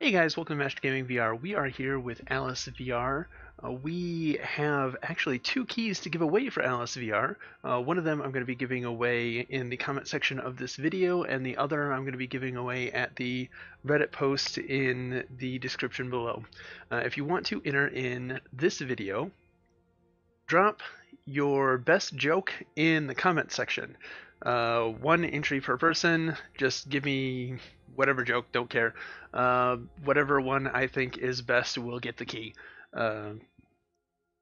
Hey guys, welcome to Master Gaming VR. We are here with Alice VR. We have actually two keys to give away for Alice VR. One of them I'm going to be giving away in the comment section of this video, and the other I'm going to be giving away at the Reddit post in the description below. If you want to enter in this video, drop your best joke in the comment section. One entry per person. Just give me whatever joke, don't care. Whatever one I think is best will get the key.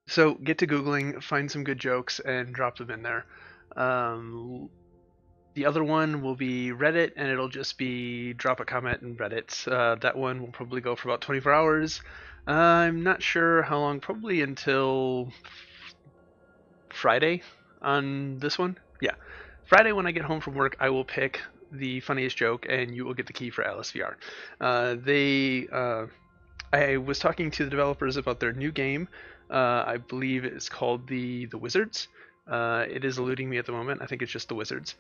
So get to Googling, find some good jokes, and drop them in there. The other one will be Reddit, and it'll just be drop a comment in Reddit. That one will probably go for about 24 hours. I'm not sure how long, probably until Friday on this one. Yeah. Friday when I get home from work, I will pick the funniest joke, and you will get the key for Alice VR. I was talking to the developers about their new game. I believe it's called the Wizards. It is eluding me at the moment. I think it's just the Wizards.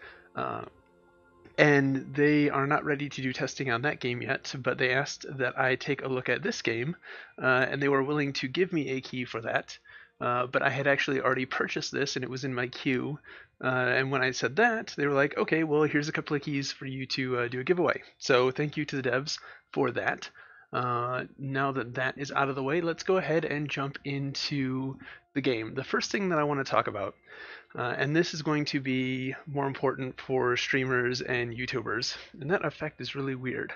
And they are not ready to do testing on that game yet, but they asked that I take a look at this game, and they were willing to give me a key for that. But I had actually already purchased this, and it was in my queue. And when I said that, they were like, okay, well, here's a couple of keys for you to do a giveaway. So thank you to the devs for that. Now that that is out of the way, let's go ahead and jump into the game. The first thing that I want to talk about, and this is going to be more important for streamers and YouTubers, and that effect is really weird.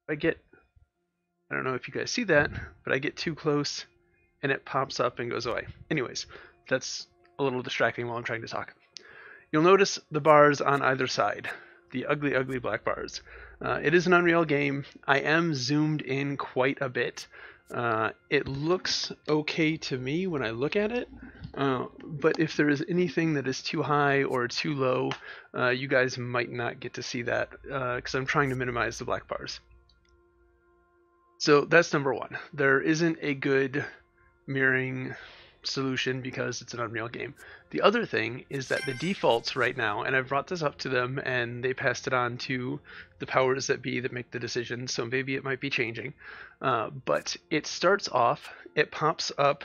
I don't know if you guys see that, but I get too close and it pops up and goes away. Anyways, that's a little distracting while I'm trying to talk. You'll notice the bars on either side, the ugly, ugly black bars. It is an Unreal game. I am zoomed in quite a bit. It looks okay to me when I look at it, but if there is anything that is too high or too low, you guys might not get to see that because I'm trying to minimize the black bars. So that's number one. There isn't a good mirroring solution because it's an Unreal game. The other thing is that the defaults right now, and I've brought this up to them and they passed it on to the powers that be that make the decisions, so maybe it might be changing. But it starts off, it pops up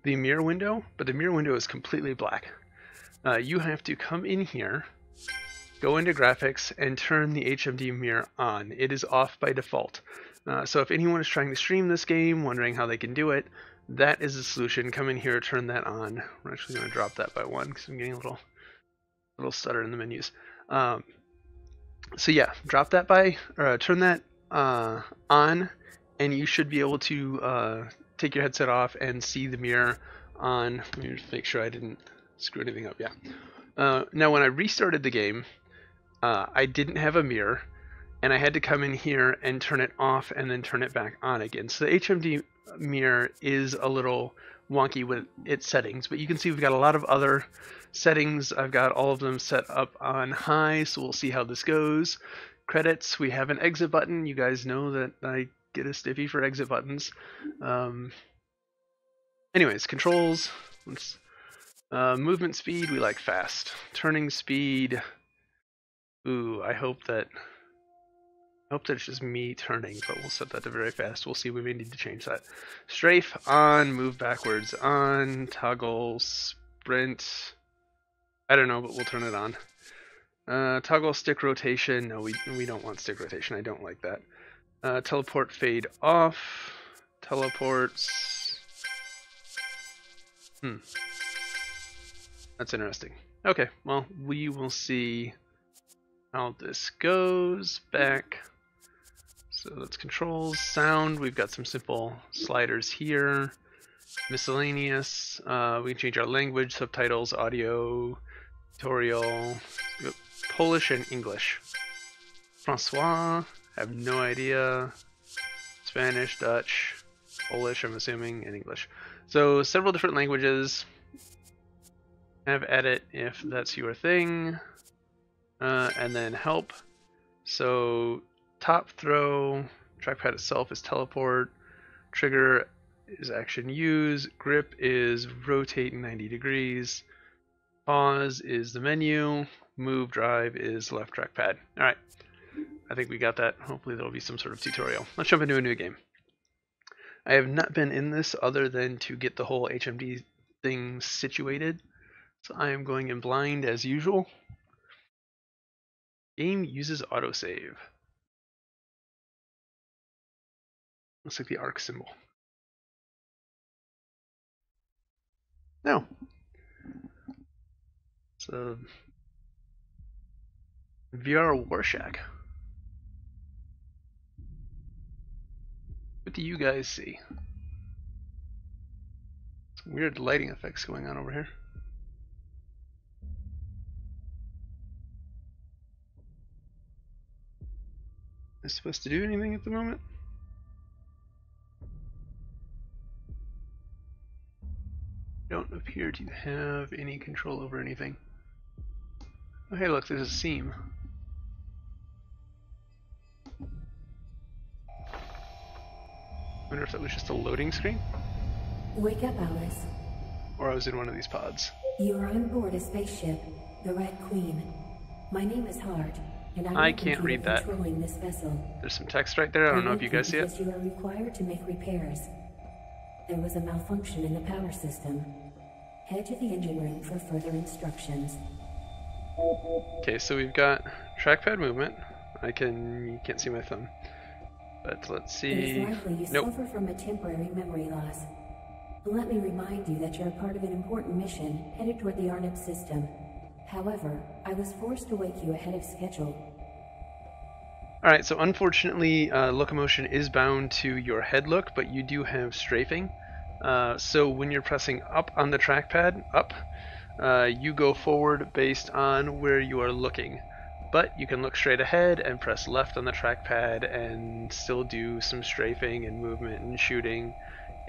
the mirror window, but the mirror window is completely black. You have to come in here, go into graphics, and turn the HMD mirror on. It is off by default. So if anyone is trying to stream this game, wondering how they can do it, that is the solution. Come in here, turn that on. We're actually going to drop that by one because I'm getting a little stutter in the menus. So yeah, drop that by, or turn that on, and you should be able to take your headset off and see the mirror on. Let me just make sure I didn't screw anything up. Yeah. Now when I restarted the game, I didn't have a mirror, and I had to come in here and turn it off and then turn it back on again. So the HMD mirror is a little wonky with its settings, but you can see we've got a lot of other settings. I've got all of them set up on high, so we'll see how this goes. Credits, we have an exit button. You guys know that I get a stiffy for exit buttons. Anyways, controls. Movement speed, we like fast. Turning speed, ooh, I hope that it's just me turning, but we'll set that to very fast. We'll see, we may need to change that. Strafe on, move backwards on, toggle sprint. I don't know, but we'll turn it on. Toggle stick rotation. No, we don't want stick rotation. I don't like that. Teleport fade off. Teleports. That's interesting. Okay, well, we will see how this goes. Back. So that's controls. Sound, we've got some simple sliders here. Miscellaneous, we can change our language, subtitles, audio, tutorial, Polish and English. Francois, I have no idea. Spanish, Dutch, Polish, I'm assuming, and English. So several different languages. Have edit if that's your thing. And then help. So top throw, trackpad itself is teleport, trigger is action use, grip is rotate 90 degrees, pause is the menu, move drive is left trackpad. Alright, I think we got that. Hopefully there will be some sort of tutorial. Let's jump into a new game. I have not been in this other than to get the whole HMD thing situated. So I am going in blind as usual. Game uses autosave. Looks like the arc symbol. No. It's a VR Warshack. What do you guys see? Some weird lighting effects going on over here. Am I supposed to do anything at the moment? Don't appear to have any control over anything. Oh hey, look, there's a seam. I wonder if that was just a loading screen? Wake up, Alice. Or I was in one of these pods. You are on board a spaceship, the Red Queen. My name is Hart, and I can't read that. Controlling this vessel. There's some text right there. I don't know if you guys see it. You are required to make repairs. There was a malfunction in the power system. Head to the engine room for further instructions. Okay, so we've got trackpad movement. You can't see my thumb. But let's see. It is likely you suffer from a temporary memory loss. Let me remind you that you're a part of an important mission headed toward the Arnhem system. However, I was forced to wake you ahead of schedule. Alright, so unfortunately, locomotion is bound to your head look, but you do have strafing. So when you're pressing up on the trackpad, up, you go forward based on where you are looking. But you can look straight ahead and press left on the trackpad and still do some strafing and movement and shooting.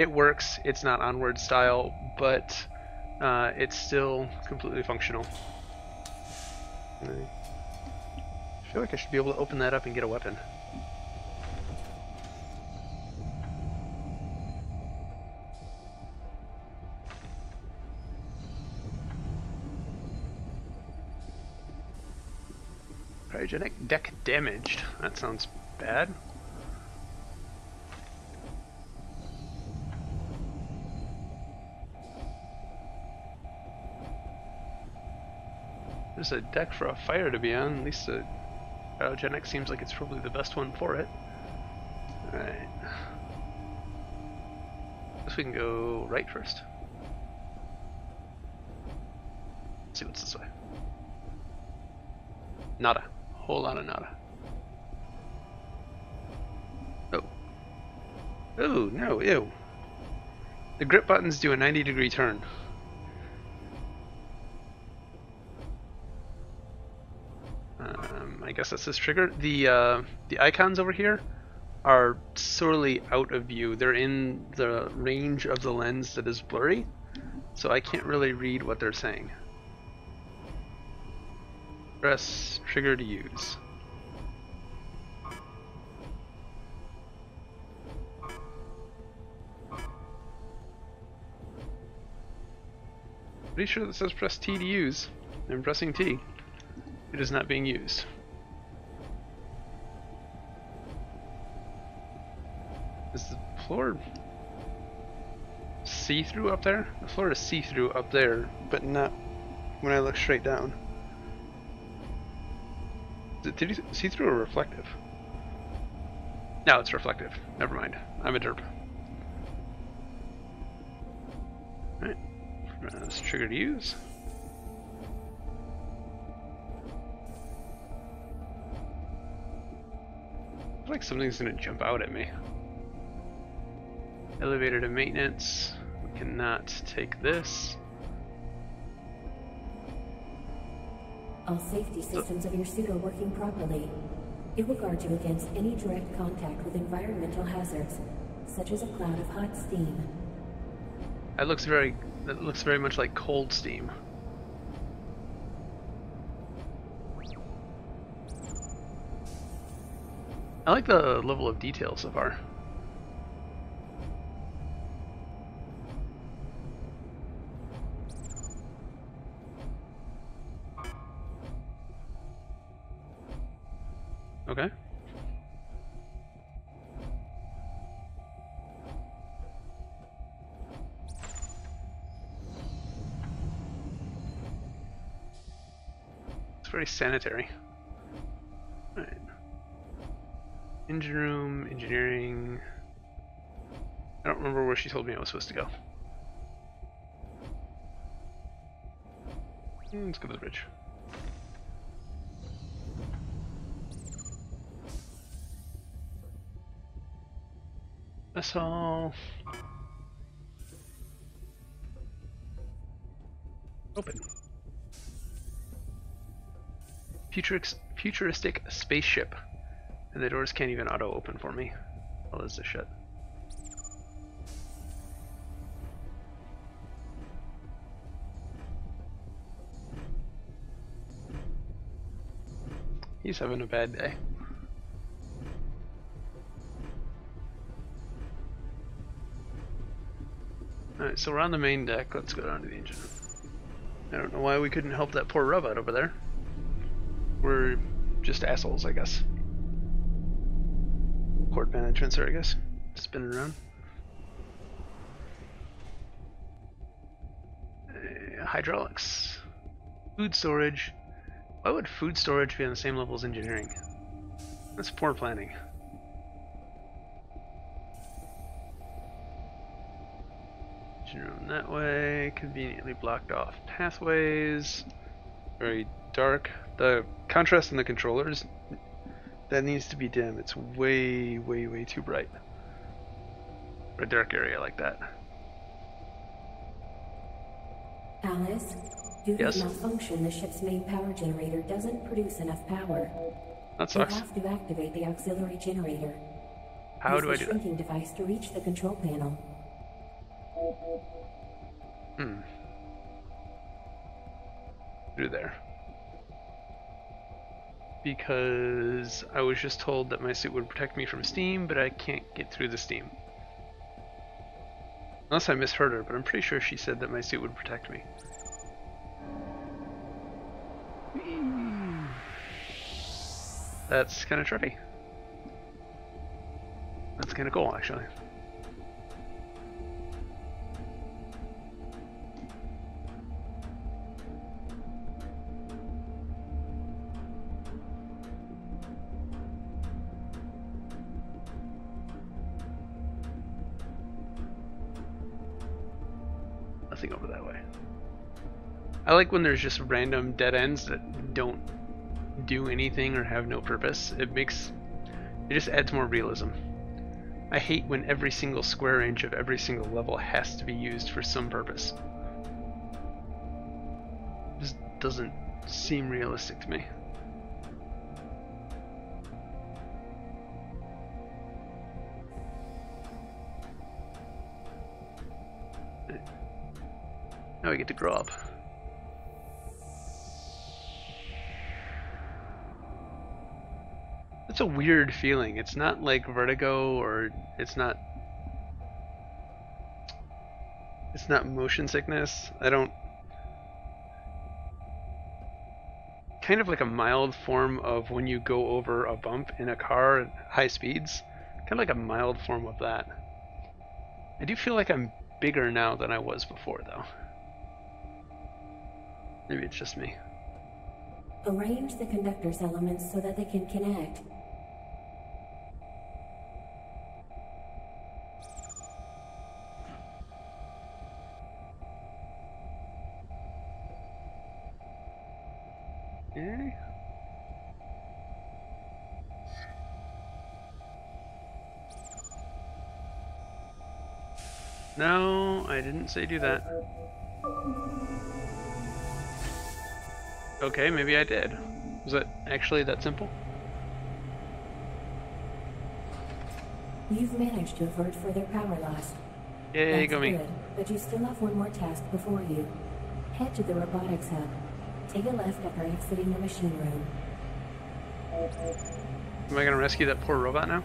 It works. It's not onward style, but it's still completely functional. I feel like I should be able to open that up and get a weapon. Cryogenic deck damaged. That sounds bad. There's a deck for a fire to be on. At least the cryogenic seems like it's probably the best one for it. Alright. Guess we can go right first. Let's see what's this way. Nada. Whole lot of nada. Oh. Oh, no, ew. The grip buttons do a 90-degree turn. I guess that's this trigger. The icons over here are sorely out of view. They're in the range of the lens that is blurry, so I can't really read what they're saying. Press trigger to use. Pretty sure that says press T to use. I'm pressing T. It is not being used. Is the floor see-through up there? The floor is see-through up there, but not when I look straight down. Is it see-through or reflective? No, it's reflective. Never mind. I'm a derp. Alright. Press trigger to use. I feel like something's gonna jump out at me. Elevator to maintenance. We cannot take this. All safety systems of your suit are working properly. It will guard you against any direct contact with environmental hazards, such as a cloud of hot steam. That looks very much like cold steam. I like the level of detail so far. Okay. It's very sanitary. Alright. Engine room, engineering. I don't remember where she told me I was supposed to go. Let's go to the bridge. That's all. Open. Futuristic spaceship. And the doors can't even auto open for me. All this is shut. He's having a bad day. Alright, so we're on the main deck. Let's go down to the engine room. I don't know why we couldn't help that poor robot over there. We're just assholes, I guess. Port management, sir, I guess. Spinning around. Hydraulics. Food storage. Why would food storage be on the same level as engineering? That's poor planning. Engine room that way. Conveniently blocked off pathways. Very dark. The contrast in the controllers, that needs to be dim. It's way, way, way too bright for a dark area like that. Alice, due to Yes? malfunction, the ship's main power generator doesn't produce enough power. That You sucks. have to activate the auxiliary generator. How do I Use do the that? shrinking device to reach the control panel. Through there. Because I was just told that my suit would protect me from steam, but I can't get through the steam. Unless I misheard her, but I'm pretty sure she said that my suit would protect me. That's kind of trippy. That's kind of cool, actually. Nothing over that way. I like when there's just random dead ends that don't do anything or have no purpose. It just adds more realism. I hate when every single square inch of every single level has to be used for some purpose. It just doesn't seem realistic to me. Now we get to grow up. It's a weird feeling. It's not like vertigo, or it's not motion sickness. Kind of like a mild form of when you go over a bump in a car at high speeds. Kind of like a mild form of that. I do feel like I'm bigger now than I was before, though. Maybe it's just me. Arrange the conductor's elements so that they can connect. Okay. No, I didn't say do that. Okay, maybe I did. Was it actually that simple? You've managed to avert further power loss. Yay, That's go me. good, but you still have one more task before you. Head to the robotics hub. Take a left after exiting the machine room. Am I gonna rescue that poor robot now?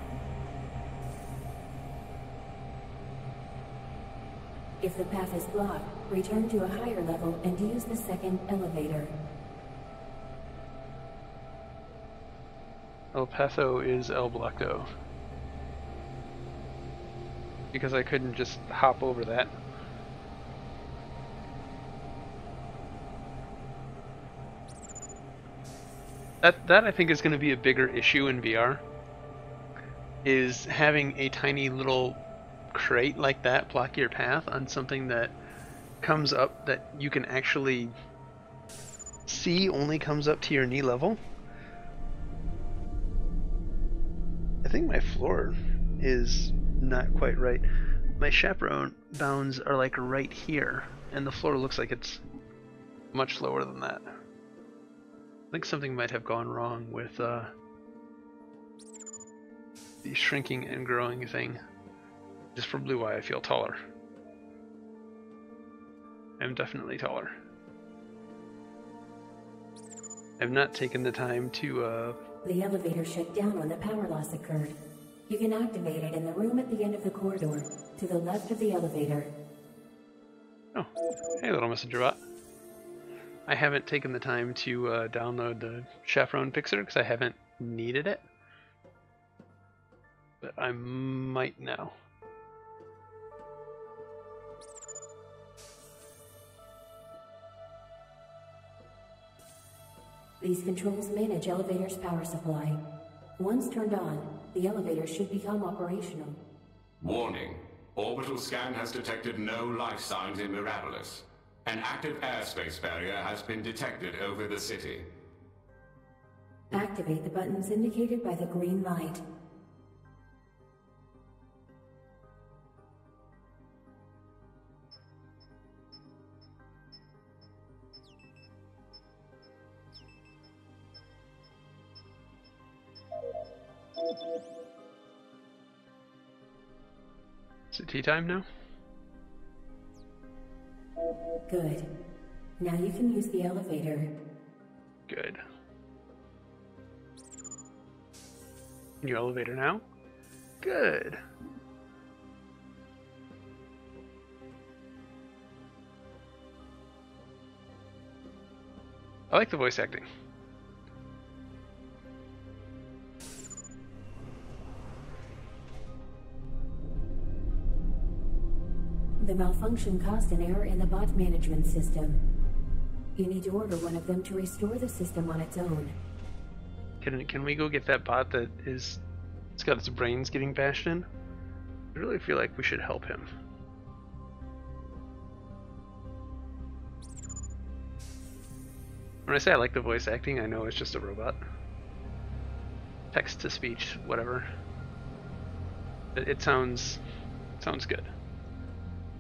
If the path is blocked, return to a higher level and use the second elevator. El Paso is El Blocto. Because I couldn't just hop over that. That I think is going to be a bigger issue in VR, is having a tiny little crate like that block your path on something that comes up that you can actually see only comes up to your knee level. I think my floor is not quite right. My chaperone bounds are like right here, and the floor looks like it's much lower than that. I think something might have gone wrong with the shrinking and growing thing. Just probably why I feel taller. I'm definitely taller. I've not taken the time to The elevator shut down when the power loss occurred. You can activate it in the room at the end of the corridor, to the left of the elevator. Oh, hey little messenger bot. I haven't taken the time to download the Chaperone Fixer because I haven't needed it. But I might now. These controls manage elevator's power supply. Once turned on, the elevator should become operational. Warning. Orbital scan has detected no life signs in Mirabilis. An active airspace barrier has been detected over the city. Activate the buttons indicated by the green light. Is it tea time now? Good. Now you can use the elevator. Good. New elevator now? Good. I like the voice acting. The malfunction caused an error in the bot management system. You need to order one of them to restore the system on its own. Can we go get that bot that is... It's got its brains getting bashed in? I really feel like we should help him. When I say I like the voice acting, I know it's just a robot. Text to speech, whatever. It sounds good.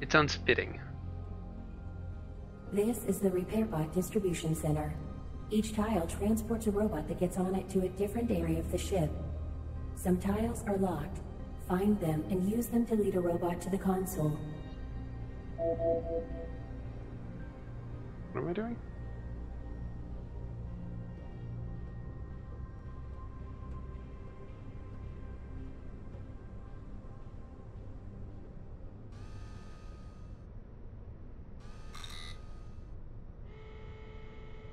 It sounds fitting. This is the RepairBot Distribution Center. Each tile transports a robot that gets on it to a different area of the ship. Some tiles are locked. Find them and use them to lead a robot to the console. What am I doing?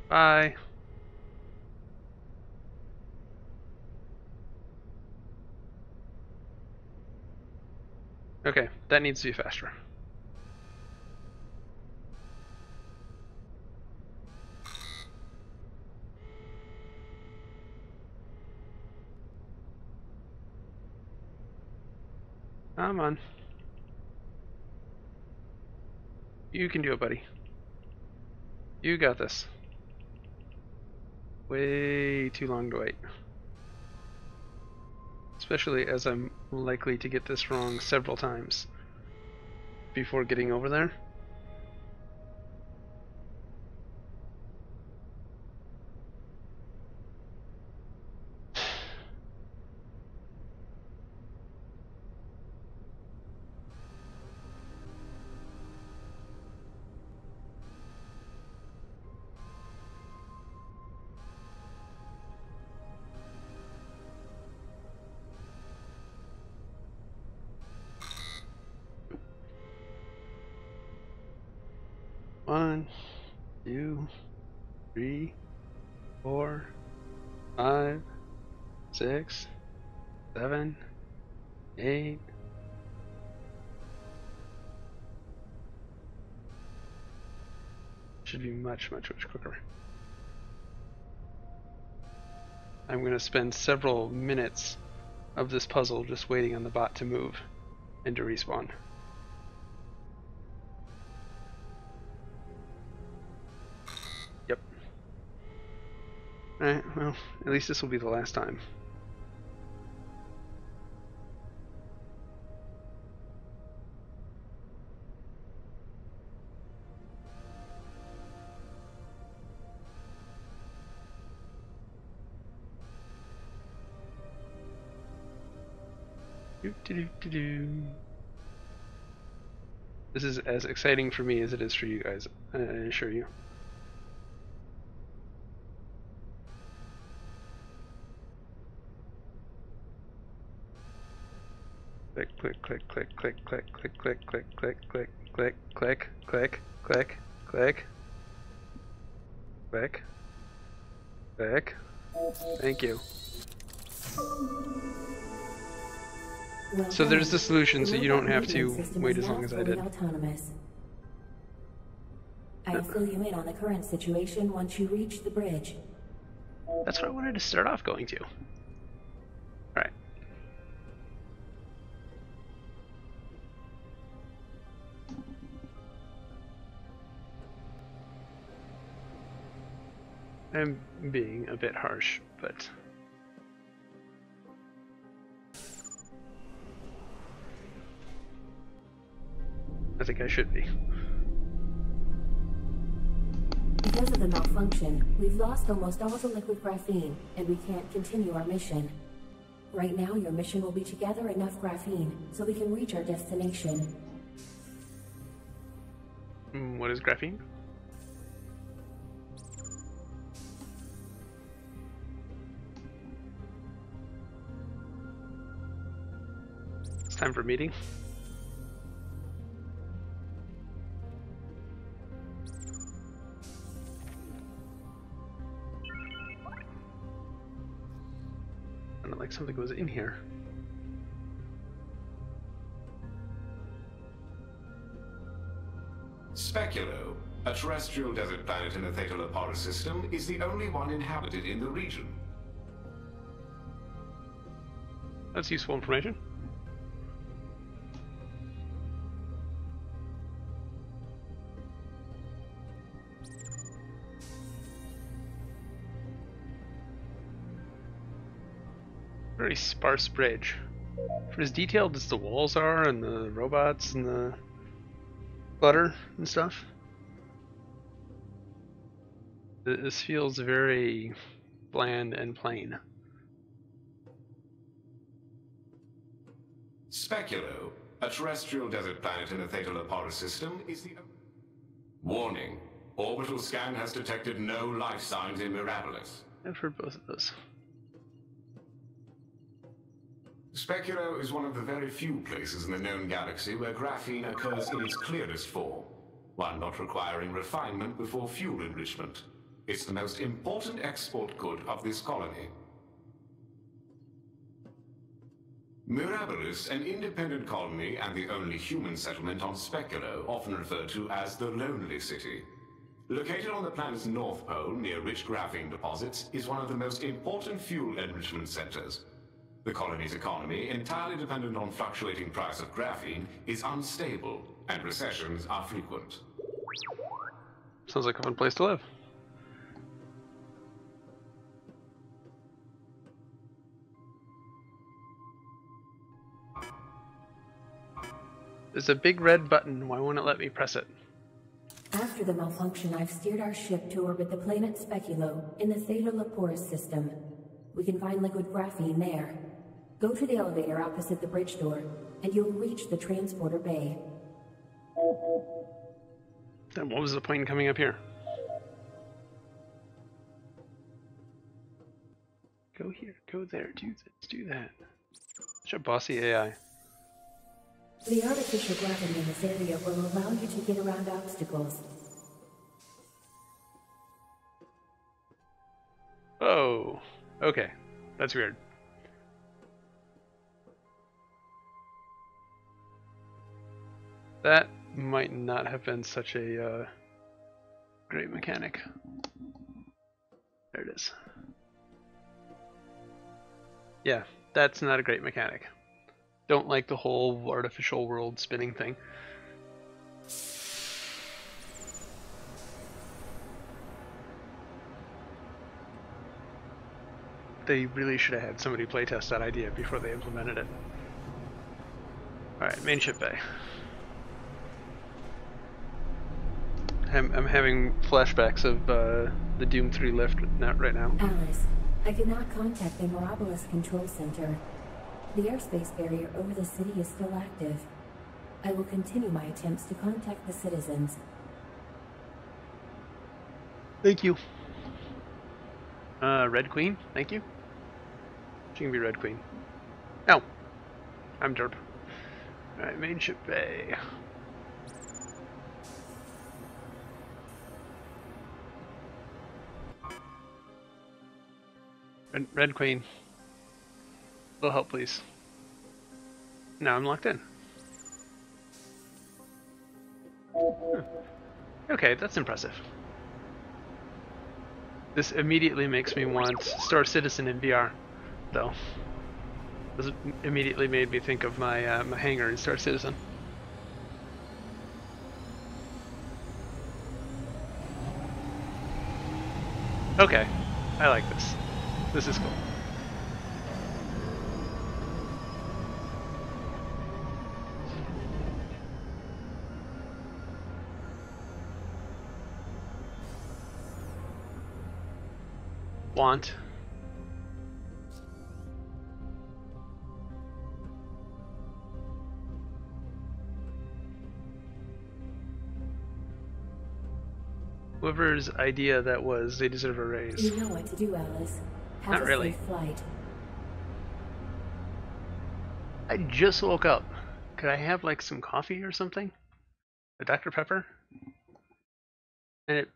Bye. Okay, that needs to be faster. Come on. You can do it, buddy. You got this. Way too long to wait. Especially as I'm likely to get this wrong several times before getting over there. One, 2, 3, 4, 5, 6, 7, 8. Should be much quicker. I'm going to spend several minutes of this puzzle just waiting on the bot to move and to respawn. Yep. Alright, well, at least this will be the last time. This is as exciting for me as it is for you guys, I assure you. Click, click, click, click, click, click, click, click, click, click, click, click, click, click, click, click, click, click. Thank you. So there's the solution, so you don't have to wait as long as I did. I'll fill you in on the current situation once you reach the bridge. That's what I wanted to start off going to. Alright. I'm being a bit harsh, but I think I should be. Because of the malfunction, we've lost almost all the liquid graphene, and we can't continue our mission. Right now, your mission will be to gather enough graphene so we can reach our destination. What is graphene? It's time for a meeting. Like something was in here. Speculo, a terrestrial desert planet in the Theta Leporis system, is the only one inhabited in the region. That's useful information. Very sparse bridge. For as detailed as the walls are and the robots and the clutter and stuff, this feels very bland and plain. Speculo, a terrestrial desert planet in the Theta Leporis system, is the... Warning. Orbital scan has detected no life signs in Mirabilis. I've heard both of those. Speculo is one of the very few places in the known galaxy where graphene occurs in its clearest form, one not requiring refinement before fuel enrichment. It's the most important export good of this colony. Mirabilis, an independent colony and the only human settlement on Speculo, often referred to as the Lonely City. Located on the planet's north pole near rich graphene deposits, is one of the most important fuel enrichment centers. The colony's economy, entirely dependent on fluctuating price of graphene, is unstable, and recessions are frequent. Sounds like a fun place to live. There's a big red button. Why won't it let me press it? After the malfunction, I've steered our ship to orbit the planet Speculo in the Theta Leporis system. We can find liquid graphene there. Go to the elevator opposite the bridge door, and you'll reach the transporter bay. Then what was the point in coming up here? Go here, go there, do this, do that. Such a bossy AI. The artificial gravity in this area will allow you to get around obstacles. Oh, okay. That's weird. That might not have been such a great mechanic. There it is. Yeah, that's not a great mechanic. Don't like the whole artificial world spinning thing. They really should have had somebody playtest that idea before they implemented it. Alright, main ship bay. I'm having flashbacks of the Doom 3 lift right now. Alice, I cannot contact the Mirabilis Control Center. The airspace barrier over the city is still active. I will continue my attempts to contact the citizens. Thank you. Red Queen, thank you. She can be Red Queen. No, I'm derp. Alright, main ship bay. Red Queen. A little help, please. Now I'm locked in. Okay, that's impressive. This immediately makes me want Star Citizen in VR, though. This immediately made me think of my my hangar in Star Citizen. Okay, I like this. This is cool. Want. Whoever's idea that was, they deserve a raise. You know what to do, Alice. Have Not a really. safe flight. I just woke up. Could I have like some coffee or something? A Dr. Pepper? And it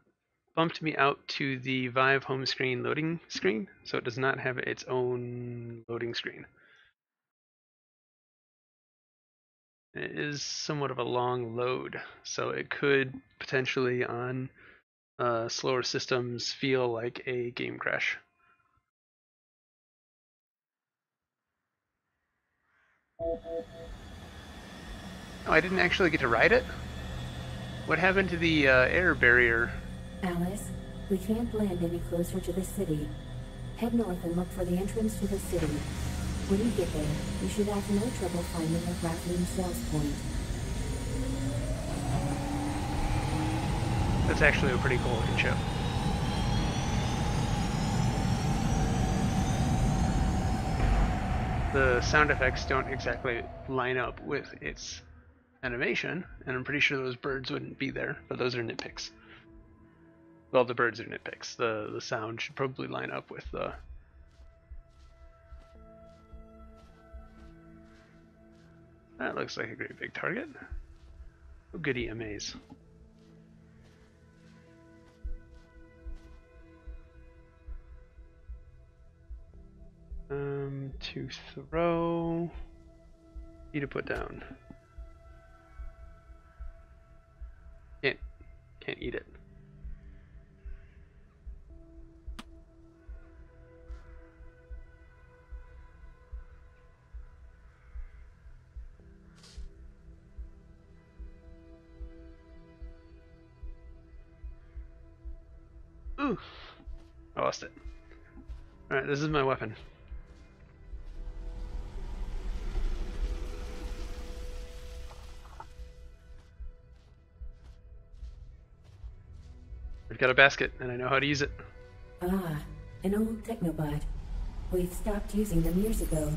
bumped me out to the Vive home screen loading screen, so it does not have its own loading screen. It is somewhat of a long load, so it could potentially on slower systems feel like a game crash. Oh, I didn't actually get to ride it? What happened to the air barrier? Alice, we can't land any closer to the city. Head north and look for the entrance to the city. When you get there, you should have no trouble finding a grappling sales point. That's actually a pretty cool looking ship. The sound effects don't exactly line up with its animation, and I'm pretty sure those birds wouldn't be there, but those are nitpicks. Well, the birds are nitpicks. The sound should probably line up with the... That looks like a great big target. Oh, goody, a maze. To throw... E to put down. Can't eat it. Ooh! I lost it. Alright, this is my weapon. I've got a basket, and I know how to use it. Ah, an old Technobot. We've stopped using them years ago.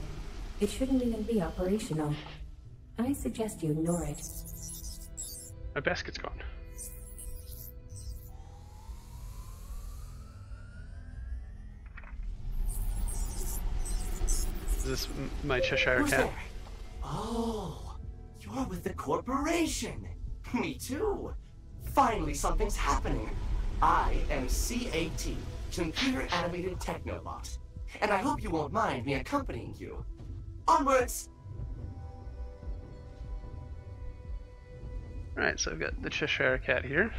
It shouldn't even be operational. I suggest you ignore it. My basket's gone. Is this my Cheshire Who's cat? there? Oh, you're with the corporation. Me too. Finally, something's happening. I am CAT, Computer Animated Technobot, and I hope you won't mind me accompanying you. Onwards! Alright, so I've got the Cheshire cat here.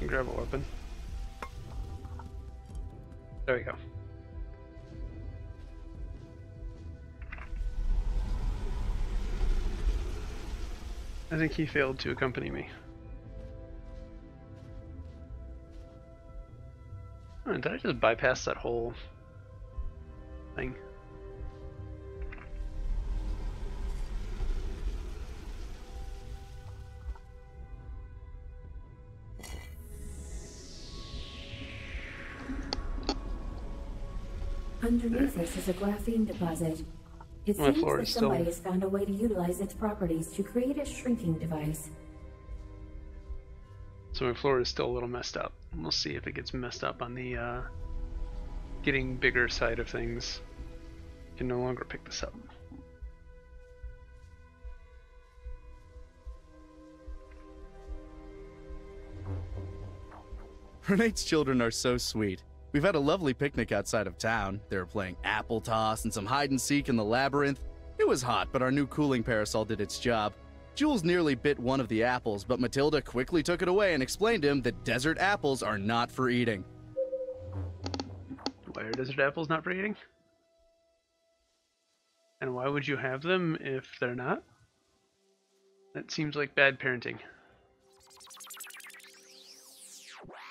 Grab a weapon. There we go. I think he failed to accompany me. Oh, did I just bypass that whole thing? Underneath us is a graphene deposit. It My seems floor that is still- somebody has found a way to utilize its properties to create a shrinking device. So my floor is still a little messed up. We'll see if it gets messed up on the getting bigger side of things. Can no longer pick this up. Renate's children are so sweet. We've had a lovely picnic outside of town. They were playing apple toss and some hide and seek in the labyrinth. It was hot, but our new cooling parasol did its job. Jules nearly bit one of the apples, but Matilda quickly took it away and explained to him that desert apples are not for eating. Why are desert apples not for eating? And why would you have them if they're not? That seems like bad parenting.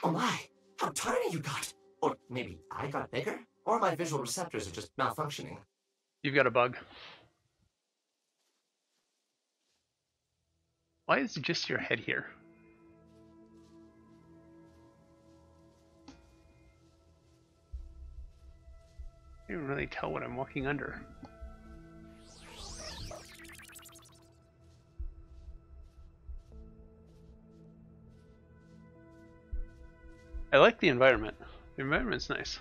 Oh my, how tiny you got! Or maybe I got bigger? Or my visual receptors are just malfunctioning. You've got a bug. Why is just your head here? I can't really tell what I'm walking under. I like the environment. The environment's nice.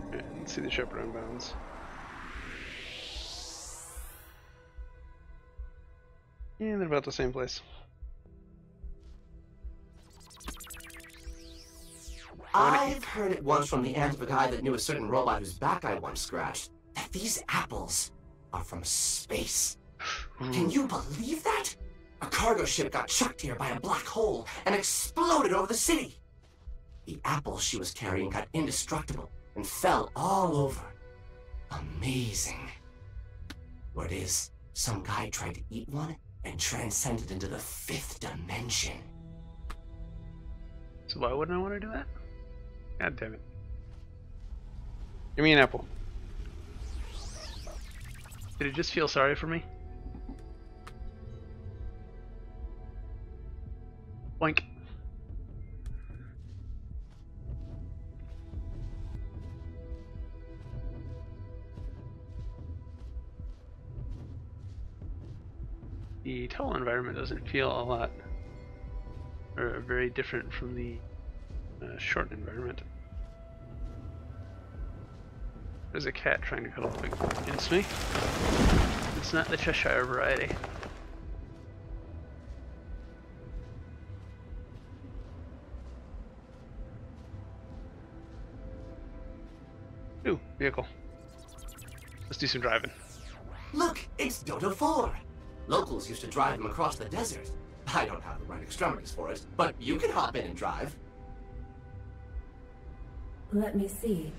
Okay, let's see the shepherd on bounds. Yeah, they're about the same place. I've heard it once from the aunt of a guy that knew a certain robot whose back I once scratched, that these apples are from space. Can you believe that? A cargo ship got chucked here by a black hole and exploded over the city. The apples she was carrying got indestructible and fell all over. Amazing. Word is, some guy tried to eat one and transcended into the 5th dimension. So why wouldn't I want to do that? God damn it. Give me an apple. Did it just feel sorry for me? Boink. The tall environment doesn't feel a lot, or very different from the short environment. There's a cat trying to cuddle up against me. It's not the Cheshire variety. Ooh, vehicle. Let's do some driving. Look, it's Dodo 4. Locals used to drive them across the desert. I don't have the right extremities for it, but you can hop in and drive. Let me see.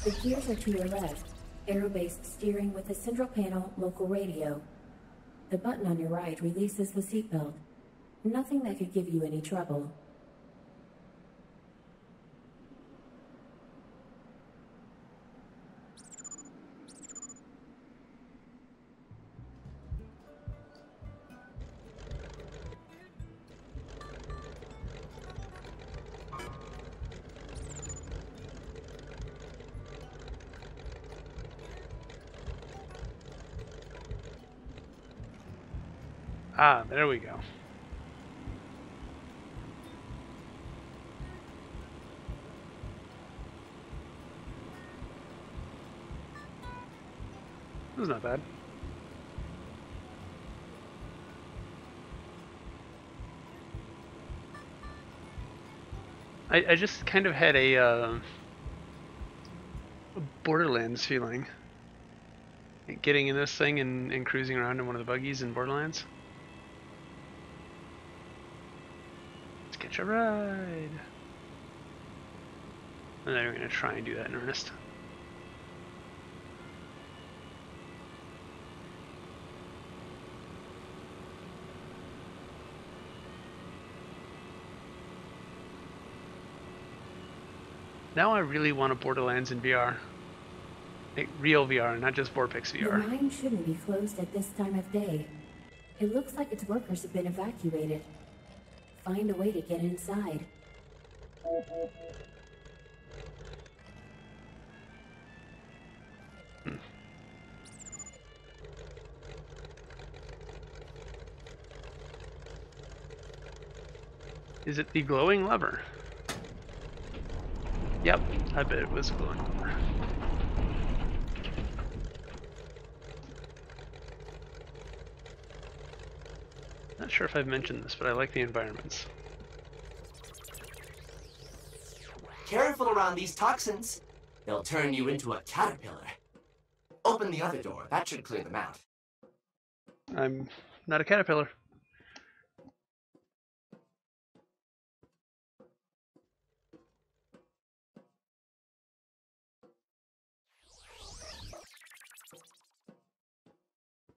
The gears are to your left. Aero-based steering with a central panel local radio. The button on your right releases the seatbelt. Nothing that could give you any trouble. Ah, there we go. This is not bad. I just kind of had a Borderlands feeling. Getting in this thing and cruising around in one of the buggies in Borderlands. Let's get Hitch a ride. And then we're gonna try and do that in earnest. Now I really want a Borderlands in VR. Like real VR, not just Vorpix The VR. mine shouldn't be closed at this time of day. It looks like its workers have been evacuated. Find a way to get inside. Is it the glowing lever? Yep, I bet it was a glowing lever. Not sure if I've mentioned this, but I like the environments. Careful around these toxins. They'll turn you into a caterpillar. Open the other door. That should clear them out. I'm not a caterpillar.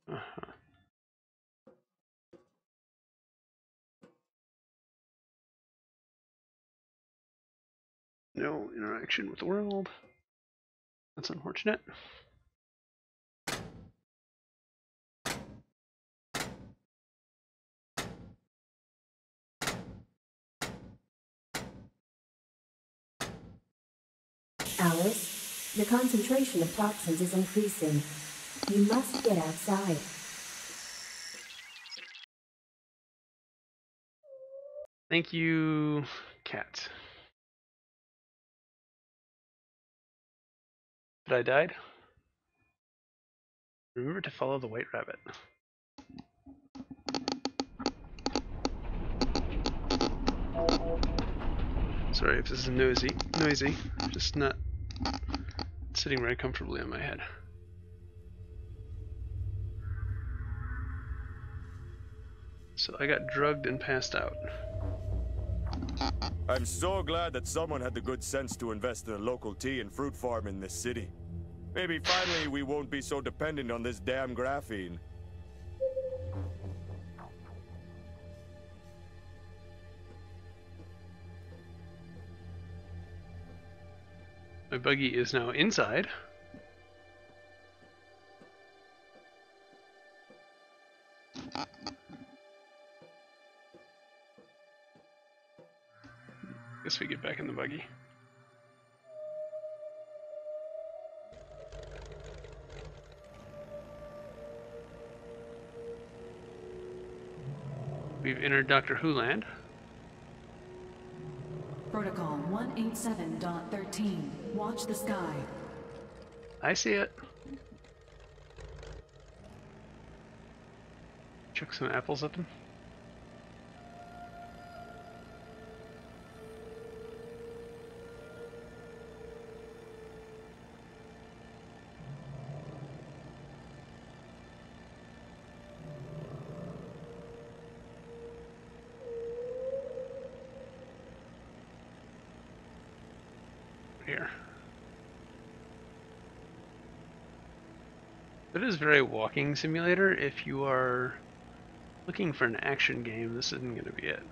Uh-huh. No interaction with the world. That's unfortunate. Alice, the concentration of toxins is increasing. You must get outside. Thank you, cat. But I died? Remember to follow the white rabbit. Sorry if this is noisy. Just not sitting very comfortably on my head. So I got drugged and passed out. I'm so glad that someone had the good sense to invest in a local tea and fruit farm in this city. Maybe finally we won't be so dependent on this damn graphene. My buggy is now inside. Guess we get back in the buggy. We've entered Doctor Who land. Protocol 187.13. Watch the sky. I see it. Chuck some apples at them. Here. It is very walking simulator. If you are looking for an action game, this isn't going to be it.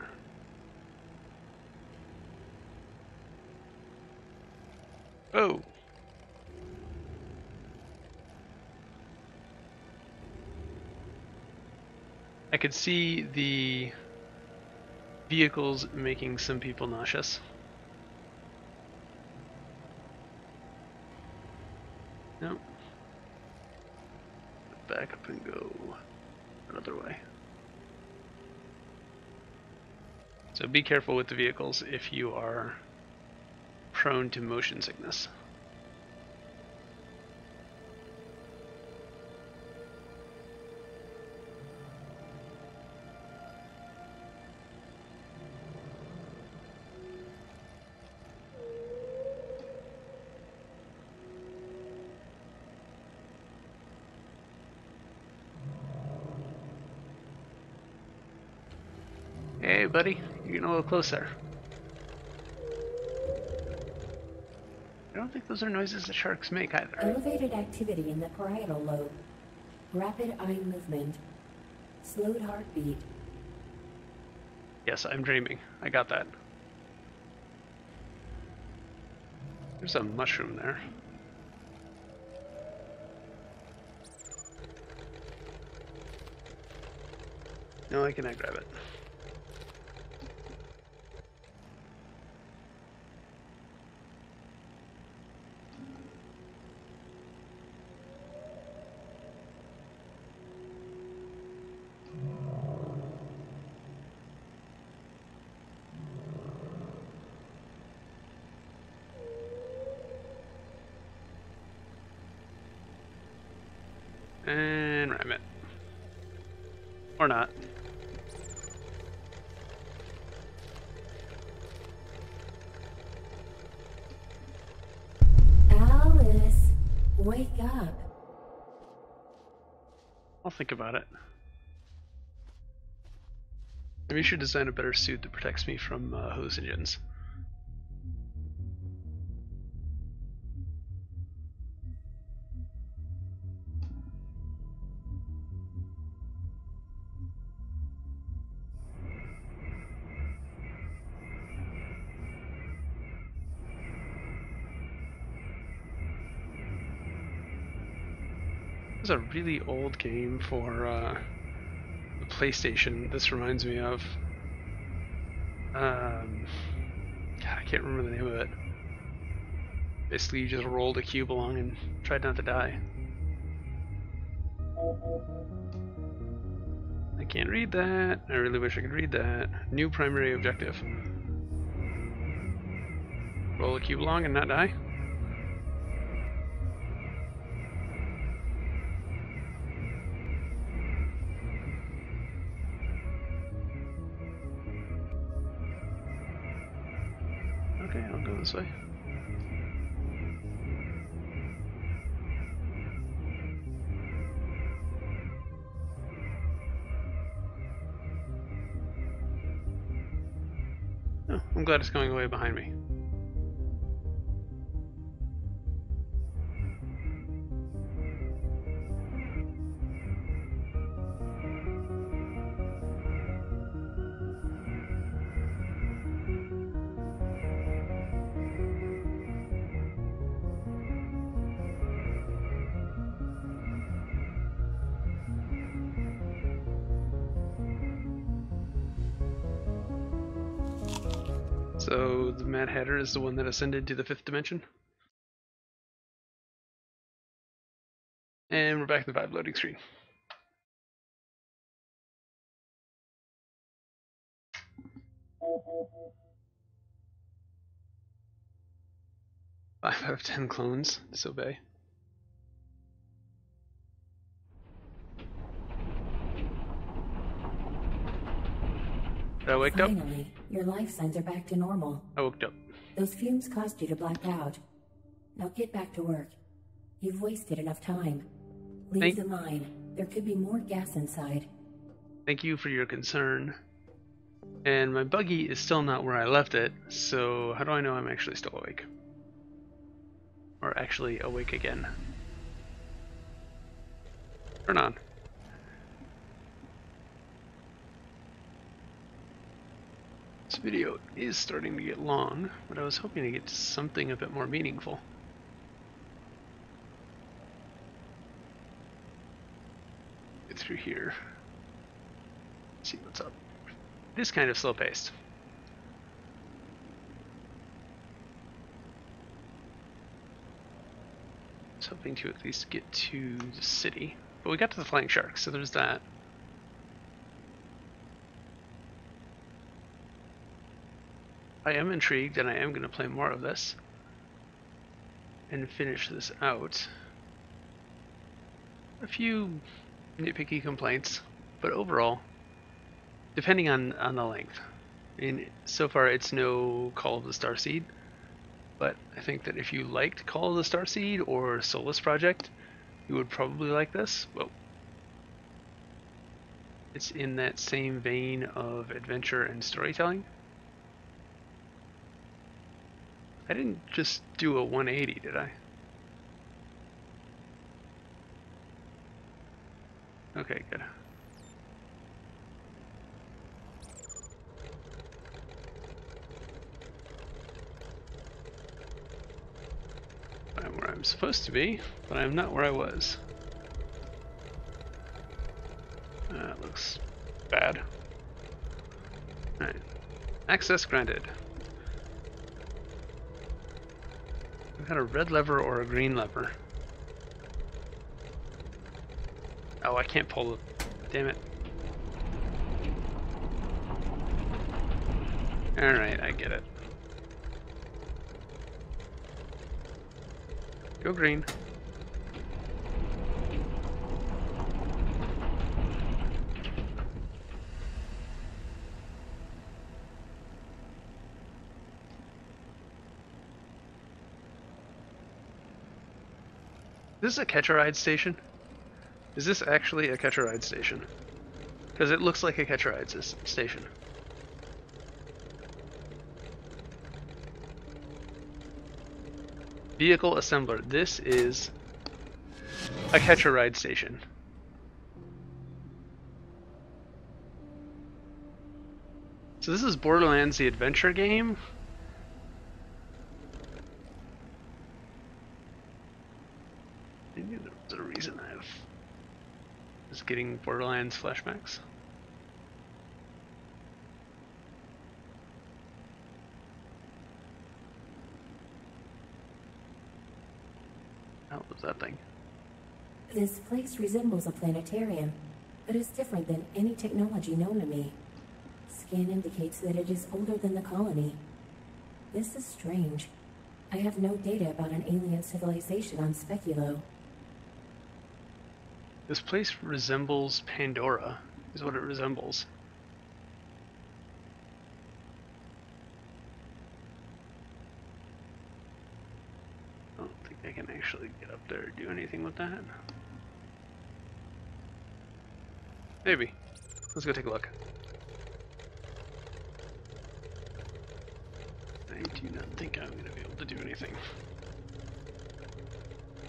Oh! I could see the vehicles making some people nauseous. Nope. Back up and go another way. So be careful with the vehicles if you are prone to motion sickness. Hey, buddy, you're getting a little closer. I don't think those are noises that sharks make either. Elevated activity in the parietal lobe. Rapid eye movement. Slowed heartbeat. Yes, I'm dreaming. I got that. There's a mushroom there. No, I cannot grab it. And ram it. Or not. Alice, wake up. I'll think about it. Maybe you should design a better suit that protects me from hallucinogens. This is a really old game for the PlayStation. This reminds me of. God, I can't remember the name of it. Basically, you just rolled a cube along and tried not to die. I can't read that. I really wish I could read that. New primary objective. Roll a cube along and not die. Okay, I'll go this way. Oh, I'm glad it's going away behind me. So the Mad Hatter is the one that ascended to the 5th dimension. And we're back to the Vive loading screen. Five out of 10 clones disobey. Did I wake up? Finally, your life signs are back to normal. I woke up. Those fumes caused you to black out. Now get back to work. You've wasted enough time. Leave the mine. There could be more gas inside. Thank you for your concern. And my buggy is still not where I left it, so how do I know I'm actually still awake? Or actually awake again? Turn on. This video is starting to get long, but I was hoping to get to something a bit more meaningful. Get through here. See what's up. It is kind of slow paced. I was hoping to at least get to the city, but we got to the flying shark, so there's that. I am intrigued, and I am going to play more of this and finish this out. A few nitpicky complaints, but overall, depending on the length. I mean, so far it's no Call of the Starseed, but I think that if you liked Call of the Starseed or Solus Project, you would probably like this. Whoa. it's in that same vein of adventure and storytelling. I didn't just do a 180, did I? Okay, good. I'm where I'm supposed to be, but I'm not where I was. That looks bad. Alright. Access granted. I've got a red lever or a green lever. Oh, I can't pull the... Damn it. Alright, I get it. Go green. Is this a catch-a-ride station? Is this actually a catch-a-ride station? Because it looks like a catch-a-ride station. Vehicle assembler. This is a catch-a-ride station. So this is Borderlands, the adventure game. Maybe there was a reason I was getting Borderlands flashbacks. What was that thing? This place resembles a planetarium, but is different than any technology known to me. Scan indicates that it is older than the colony. This is strange. I have no data about an alien civilization on Speculo. This place resembles Pandora, is what it resembles. I don't think I can actually get up there or do anything with that. Maybe. Let's go take a look. I do not think I'm going to be able to do anything.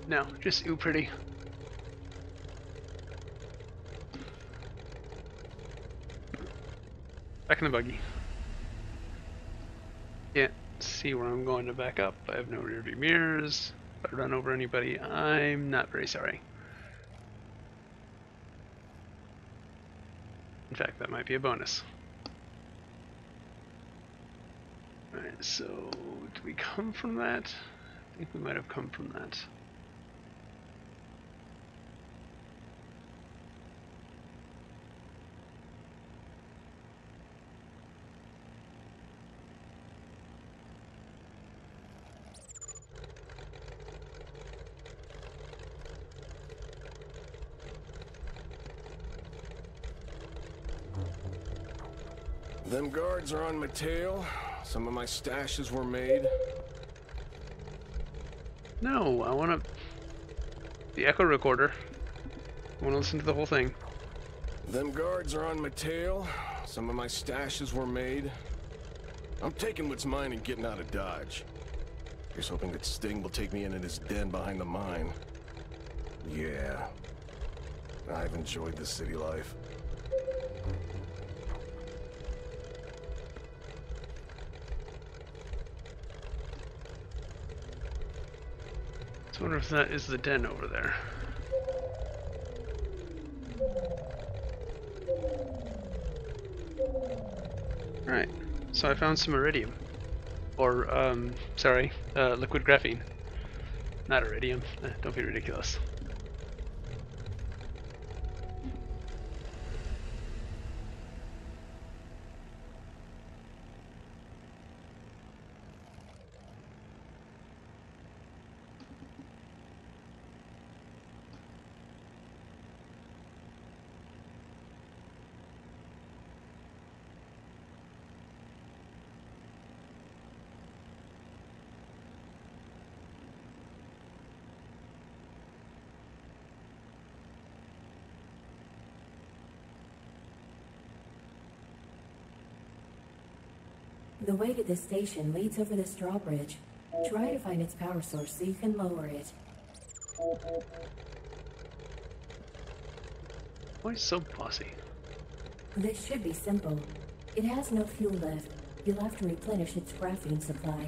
No, just ooh pretty. Back in the buggy. Can't see where I'm going to back up. I have no rear view mirrors. If I run over anybody, I'm not very sorry. In fact, that might be a bonus. Alright, so did we come from that? I think we might have come from that. Them guards are on my tail. Some of my stashes were made. No, I want to... The echo recorder. I want to listen to the whole thing. Them guards are on my tail. Some of my stashes were made. I'm taking what's mine and getting out of Dodge. Here's hoping that Sting will take me into his den behind the mine. Yeah. I've enjoyed the city life. I wonder if that is the den over there. Alright, so I found some iridium. Or, sorry, liquid graphene. Not iridium, don't be ridiculous. The way to the station leads over this drawbridge. Try to find its power source so you can lower it. Why so bossy? This should be simple. It has no fuel left. You'll have to replenish its graphene supply.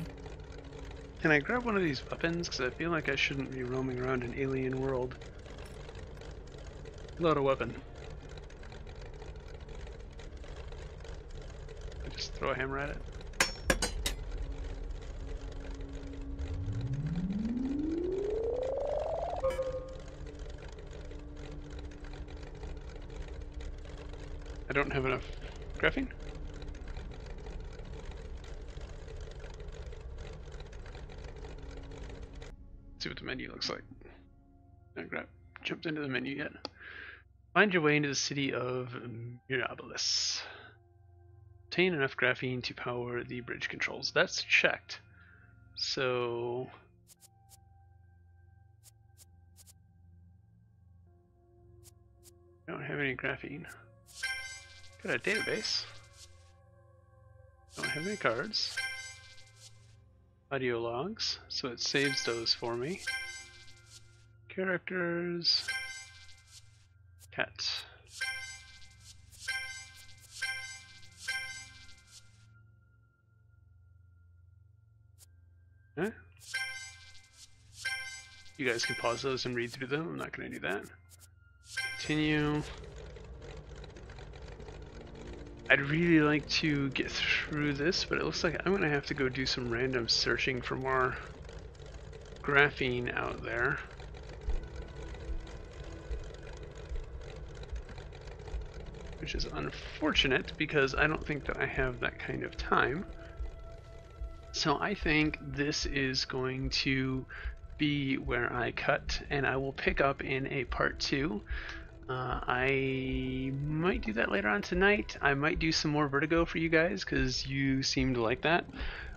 Can I grab one of these weapons? Because I feel like I shouldn't be roaming around an alien world. Load a weapon. I just throw a hammer at it. I don't have enough graphene. Let's see what the menu looks like. I haven't jumped into the menu yet. Find your way into the city of Mirabilis. Obtain enough graphene to power the bridge controls. That's checked. So I don't have any graphene. Got a database. Don't have any cards. Audio logs, so it saves those for me. Characters. Cat. Huh? You guys can pause those and read through them. I'm not going to do that. Continue. I'd really like to get through this, but it looks like I'm going to have to go do some random searching for more graphene out there. Which is unfortunate because I don't think that I have that kind of time. So I think this is going to be where I cut, and I will pick up in a part 2. I might do that later on tonight. I might do some more Vertigo for you guys because you seem to like that.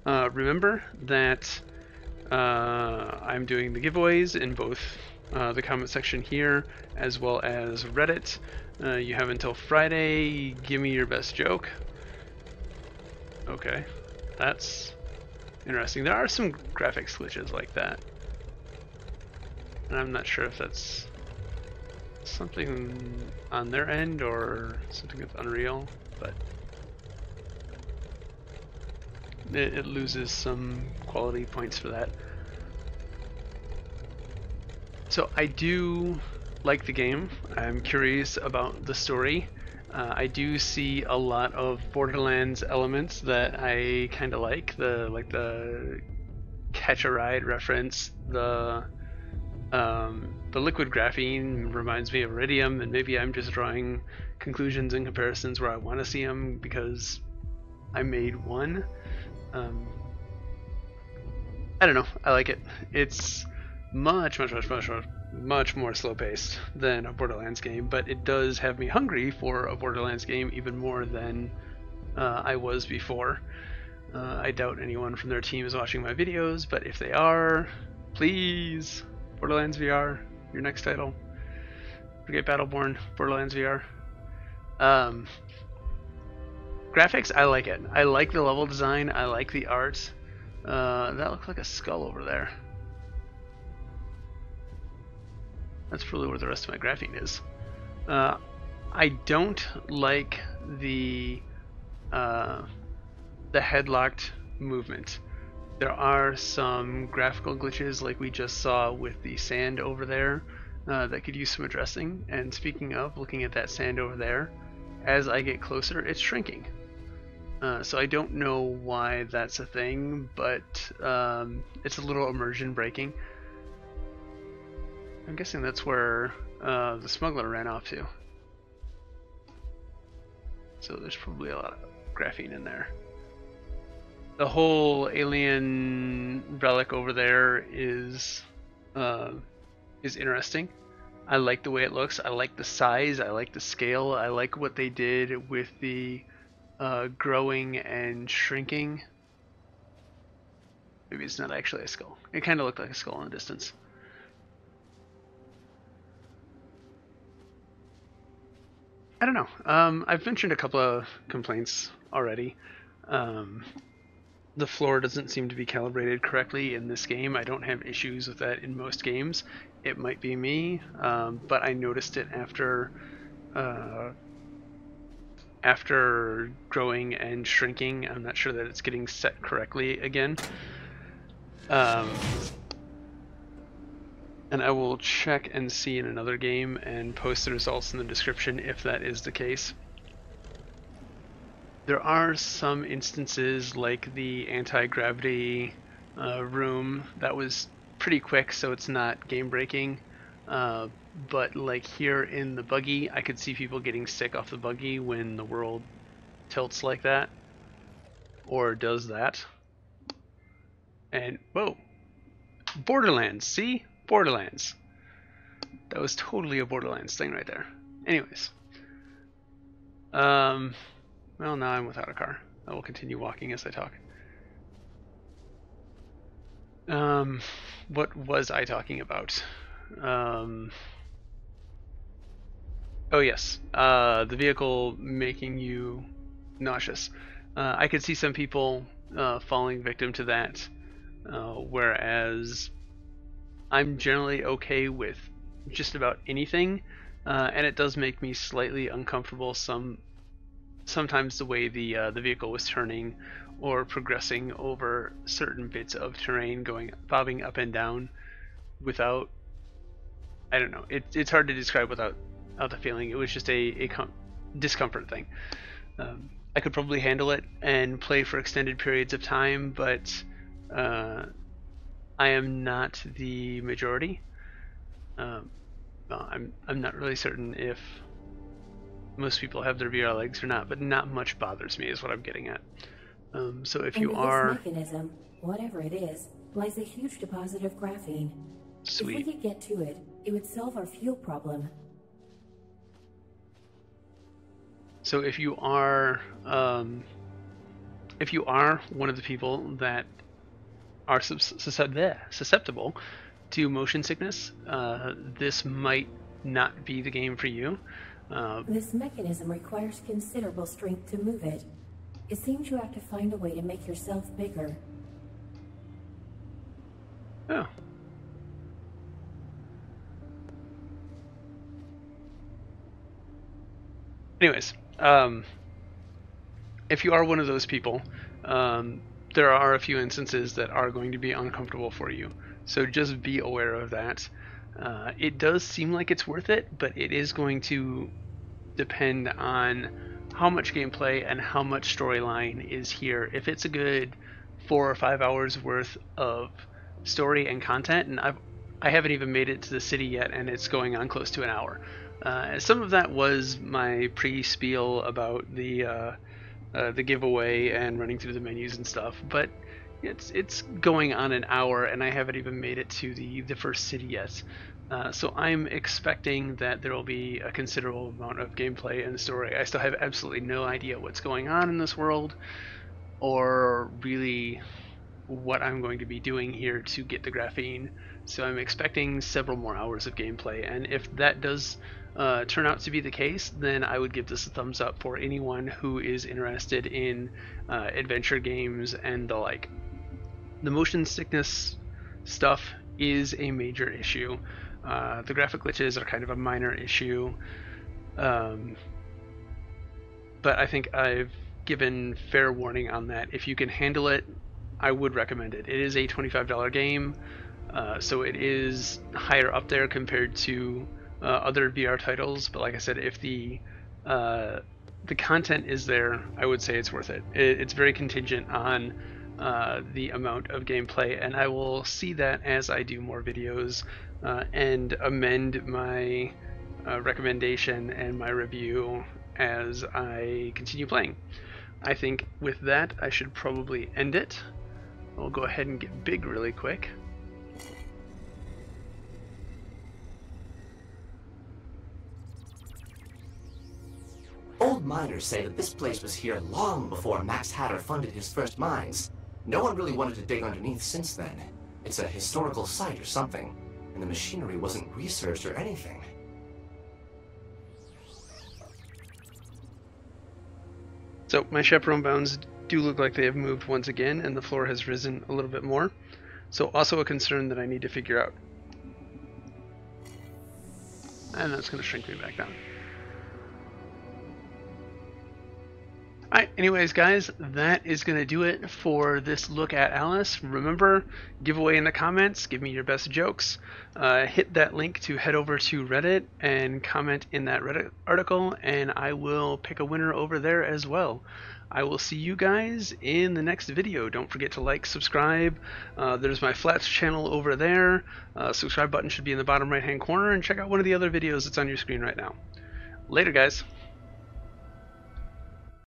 Remember that I'm doing the giveaways in both the comment section here as well as Reddit. You have until Friday. Give me your best joke. Okay, that's interesting. There are some graphics glitches like that, and I'm not sure if that's something on their end or something that's Unreal, but it loses some quality points for that. So I do like the game. I'm curious about the story. I do see a lot of Borderlands elements that I kind of like. The catch a ride reference, the liquid graphene reminds me of iridium, and maybe I'm just drawing conclusions and comparisons where I want to see them because I made one. I don't know. I like it. It's much more slow-paced than a Borderlands game, but it does have me hungry for a Borderlands game even more than I was before. I doubt anyone from their team is watching my videos, but if they are, please, Borderlands VR, your next title. Forget Battleborn, Borderlands VR. Graphics, I like it. I like the level design. I like the art. That looks like a skull over there. That's probably where the rest of my graphene is. I don't like the headlocked movement. There are some graphical glitches like we just saw with the sand over there that could use some addressing. And speaking of, looking at that sand over there, as I get closer, it's shrinking. So I don't know why that's a thing, but it's a little immersion breaking. I'm guessing that's where the smuggler ran off to. So there's probably a lot of graphene in there. The whole alien relic over there is interesting. I like the way it looks. I like the size. I like the scale. I like what they did with the growing and shrinking. Maybe it's not actually a skull. It kind of looked like a skull in the distance. I don't know. I've mentioned a couple of complaints already. the floor doesn't seem to be calibrated correctly in this game. I don't have issues with that in most games. It might be me, but I noticed it after growing and shrinking. I'm not sure that it's getting set correctly again. And I will check and see in another game and post the results in the description if that is the case. There are some instances like the anti-gravity room that was pretty quick, so it's not game breaking. But like here in the buggy, I could see people getting sick off the buggy when the world tilts like that or does that. And whoa, Borderlands, see? Borderlands. That was totally a Borderlands thing right there. Anyways. Well, now I'm without a car. I will continue walking as I talk. What was I talking about? Oh yes, the vehicle making you nauseous. I could see some people falling victim to that, whereas I'm generally okay with just about anything, and it does make me slightly uncomfortable sometimes the way the vehicle was turning or progressing over certain bits of terrain, bobbing up and down without, I don't know, it's hard to describe without the feeling. It was just a discomfort thing. I could probably handle it and play for extended periods of time, but I am not the majority. Well, I'm not really certain if most people have their VR legs or not, but not much bothers me is what I'm getting at. So if you are... this mechanism, whatever it is, lies a huge deposit of graphene. Sweet. If we could get to it, it would solve our fuel problem. So if you are one of the people that are susceptible to motion sickness, this might not be the game for you. This mechanism requires considerable strength to move it. It seems you have to find a way to make yourself bigger. Oh. Anyways, if you are one of those people, there are a few instances that are going to be uncomfortable for you. So just be aware of that. It does seem like it's worth it, but it is going to depend on how much gameplay and how much storyline is here. If it's a good 4 or 5 hours worth of story and content, and I haven't even made it to the city yet, and it's going on close to an hour. Some of that was my pre-spiel about the giveaway and running through the menus and stuff, but it's going on an hour, and I haven't even made it to the first city yet. So I'm expecting that there will be a considerable amount of gameplay and story. I still have absolutely no idea what's going on in this world, or really what I'm going to be doing here to get the graphene. So I'm expecting several more hours of gameplay, and if that does turn out to be the case, then I would give this a thumbs up for anyone who is interested in adventure games and the like. The motion sickness stuff is a major issue. The graphic glitches are kind of a minor issue, but I think I've given fair warning on that. If you can handle it, I would recommend it. It is a $25 game, so it is higher up there compared to other VR titles, but like I said, if the content is there, I would say it's worth it. It's very contingent on the amount of gameplay, and I will see that as I do more videos and amend my recommendation and my review as I continue playing. I think with that, I should probably end it. I'll go ahead and get big really quick. Old miners say that this place was here long before Max Hatter funded his first mines. No one really wanted to dig underneath since then. It's a historical site or something, and the machinery wasn't researched or anything. So my chaperone bounds do look like they have moved once again, and the floor has risen a little bit more. So also a concern that I need to figure out. And that's going to shrink me back down. Alright, anyways guys, that is going to do it for this look at Alice. Remember, giveaway in the comments, give me your best jokes. Hit that link to head over to Reddit and comment in that Reddit article, and I will pick a winner over there as well. I will see you guys in the next video. Don't forget to like, subscribe. There's my Flats channel over there. Subscribe button should be in the bottom right hand corner, and check out one of the other videos that's on your screen right now. Later guys.